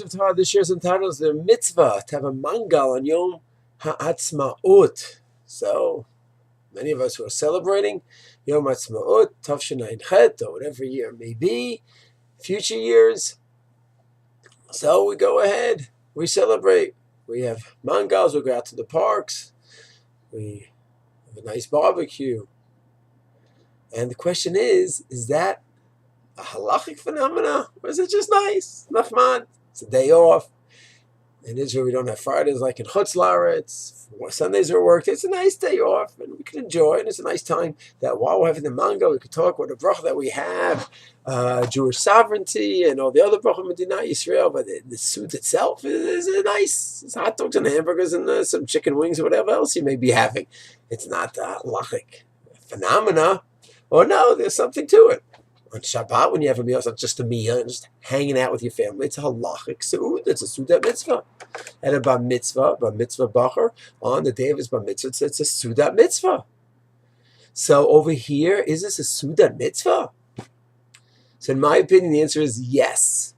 Mitzvah Torah this year's entitled the Mitzvah to have a Mangal on Yom Haazmaut. So many of us who are celebrating Yom Haazmaut, Tavshin Chet, or whatever year it may be, future years. So we go ahead, we celebrate. We have mangals, we go out to the parks, we have a nice barbecue. And the question is that a halachic phenomena, or is it just nice? Nachmad. It's a day off. In Israel, we don't have Fridays like in Chutz La'aretz. Sundays are worked. It's a nice day off, and we can enjoy it. And it's a nice time that while we're having the mango, we could talk with the bracha that we have, Jewish sovereignty, and all the other bracha Medina Yisrael. But the suit itself is nice. It's hot dogs and hamburgers and some chicken wings or whatever else you may be having. It's not a halachic phenomena. Or no, there's something to it. On Shabbat, when you have a meal, it's not just a meal and just hanging out with your family. It's a halachic su'ud. It's a su'udat mitzvah. And a bar mitzvah bacher, on the day of his bar mitzvah, it's a su'udat mitzvah. So over here, is this a su'udat mitzvah? So in my opinion, the answer is yes.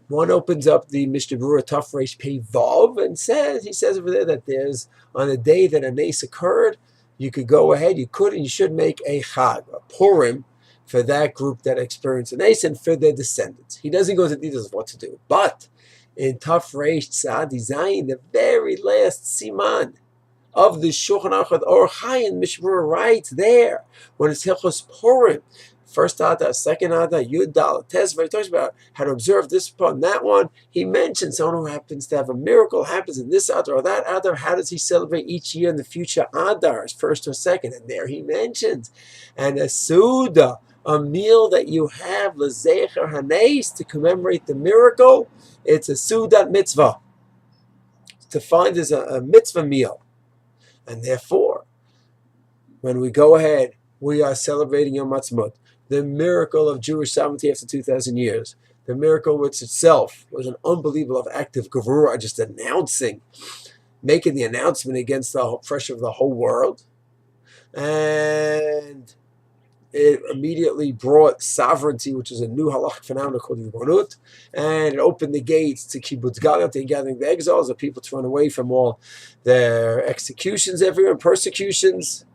One opens up the Mishnah Berurah Taf Reish Pei Vav and he says over there that there's, on the day that a nes occurred, you could go ahead, you could and you should make a chag, a Purim, for that group that experienced an ace and for their descendants. He doesn't go into details of what to do. But in Taf Reish Tzad Zayin, the very last siman of the Shulchan Aruch Or Chayin, Mishnah Berurah writes there, when it's Hilchos Purim, first Ada, second Ada, Yud Dal, Tesvav, he talks about how to observe this upon that one. He mentions someone who happens to have a miracle, happens in this Adar or that Adar. How does he celebrate each year in the future Adars, first or second? And there he mentions, and a Suda, a meal that you have, L'Zecher Hanes, to commemorate the miracle, it's a Sudat mitzvah. It's defined as a mitzvah meal. And therefore, when we go ahead, we are celebrating Yom Haazmaut, the miracle of Jewish sovereignty after 2,000 years. The miracle which itself was an unbelievable act of gevurah, just making the announcement against the pressure of the whole world. And it immediately brought sovereignty, which is a new halachic phenomenon called Yibonut, and it opened the gates to kibbutz galut and gathering the exiles, the people to run away from all their executions everywhere, persecutions.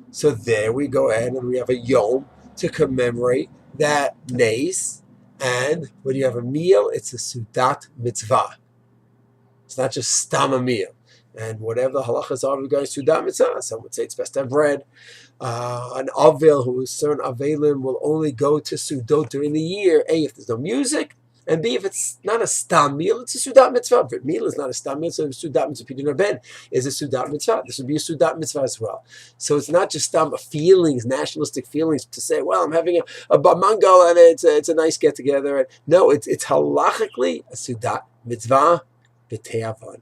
So there we go ahead and we have a yom to commemorate that nes, and when you have a meal, it's a sudat mitzvah. It's not just stam a meal. And whatever the halachas are regarding sudat mitzvah, some would say it's best to have bread. An avel who is certain avelim will only go to sudot during the year. A, if there's no music, and B, if it's not a stam meal, it's a sudat mitzvah. If a meal is not a stam meal, so a sudat mitzvah pidyon ben is a sudat mitzvah. This would be a sudat mitzvah as well. So it's not just stam feelings, nationalistic feelings, to say, well, I'm having a mangal and it's a nice get together. No, it's halachically a sudat mitzvah b'te'avon.